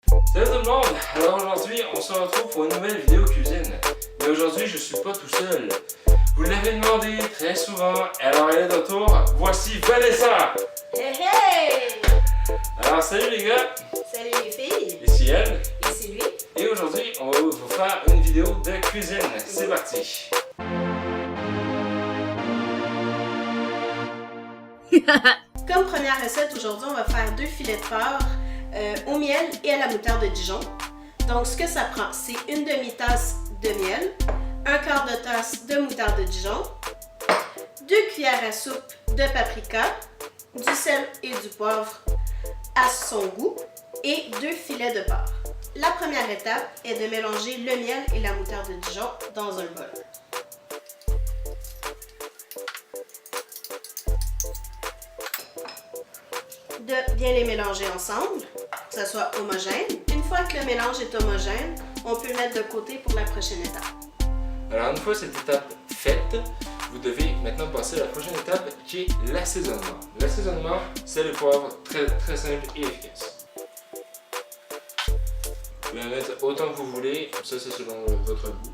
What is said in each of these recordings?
Salut tout le monde! Alors aujourd'hui, on se retrouve pour une nouvelle vidéo cuisine. Mais aujourd'hui, je suis pas tout seul. Vous l'avez demandé très souvent, alors elle est de retour. Voici Vanessa! Hey hey! Alors salut les gars! Salut les filles! Ici elle. Ici lui. Et aujourd'hui, on va vous faire une vidéo de cuisine. C'est parti! Comme première recette, aujourd'hui, on va faire 2 filets de porc au miel et à la moutarde de Dijon. Donc, ce que ça prend, c'est une demi-tasse de miel, un quart de tasse de moutarde de Dijon, 2 cuillères à soupe de paprika, du sel et du poivre à son goût et 2 filets de porc. La première étape est de mélanger le miel et la moutarde de Dijon dans un bol. De bien les mélanger ensemble, que ça soit homogène. Une fois que le mélange est homogène, on peut le mettre de côté pour la prochaine étape. Alors une fois cette étape faite, vous devez maintenant passer à la prochaine étape qui est l'assaisonnement. L'assaisonnement, c'est le poivre très simple et efficace. Vous pouvez en mettre autant que vous voulez, ça c'est selon votre goût.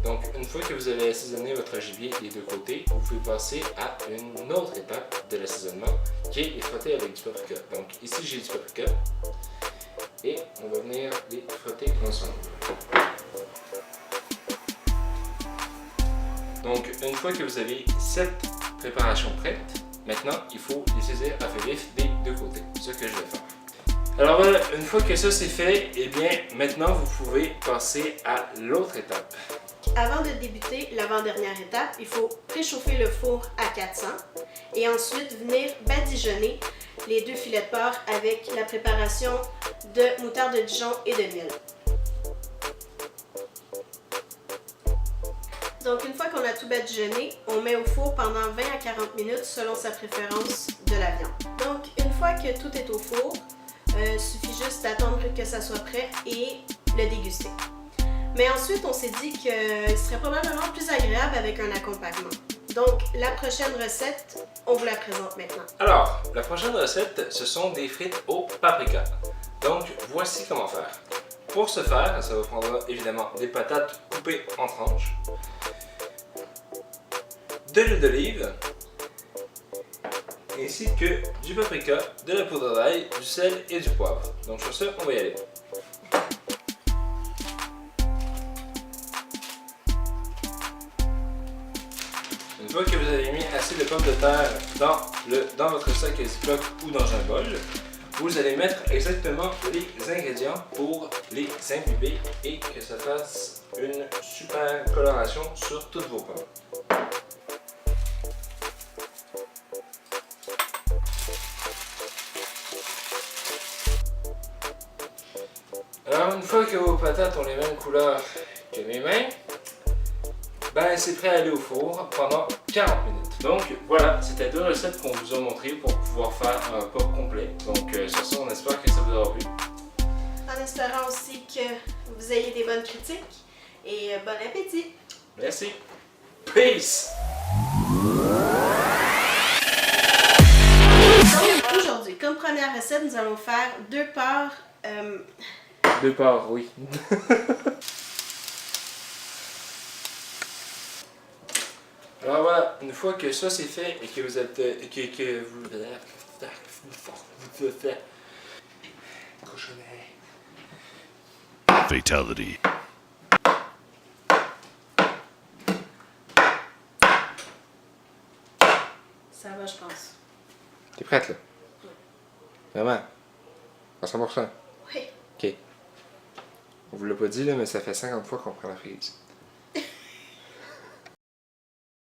Donc une fois que vous avez assaisonné votre gibier des deux côtés, vous pouvez passer à une autre étape de l'assaisonnement qui est les frotter avec du paprika. Donc ici j'ai du paprika et on va venir les frotter ensemble. Donc une fois que vous avez cette préparation prête, maintenant il faut les saisir à feu vif des deux côtés, ce que je vais faire. Alors voilà, une fois que ça c'est fait, et bien maintenant vous pouvez passer à l'autre étape. Avant de débuter l'avant-dernière étape, il faut préchauffer le four à 400 et ensuite venir badigeonner les 2 filets de porc avec la préparation de moutarde de Dijon et de miel. Donc une fois qu'on a tout badigeonné, on met au four pendant 20 à 40 minutes selon sa préférence de la viande. Donc une fois que tout est au four, il suffit juste d'attendre que ça soit prêt et le déguster. Mais ensuite, on s'est dit qu'il serait probablement plus agréable avec un accompagnement. Donc, la prochaine recette, on vous la présente maintenant. Alors, la prochaine recette, ce sont des frites au paprika. Donc, voici comment faire. Pour ce faire, ça vous prendra évidemment des patates coupées en tranches, de l'huile d'olive, ainsi que du paprika, de la poudre d'ail, du sel et du poivre. Donc, sur ce, on va y aller. Une fois que vous avez mis assez de pommes de terre dans votre sac à Ziploc ou dans un bol, vous allez mettre exactement les ingrédients pour les imbiber et que ça fasse une super coloration sur toutes vos pommes. Alors une fois que vos patates ont les mêmes couleurs que mes mains, ben c'est prêt à aller au four pendant 40 minutes. Donc voilà, c'était 2 recettes qu'on vous a montrées pour pouvoir faire un repas complet. Donc sur ça, on espère que ça vous aura plu. En espérant aussi que vous ayez des bonnes critiques et bon appétit! Merci. Peace! Donc aujourd'hui, comme première recette, nous allons faire 2 porcs... 2 porcs, oui. Alors voilà, une fois que ça c'est fait et que vous êtes... que vous... Cochonnet. Fatality. Ça va, je pense. T'es prête là? Oui. Vraiment? À 100%? Oui. Ok. On vous l'a pas dit là, mais ça fait 50 fois qu'on prend la frise.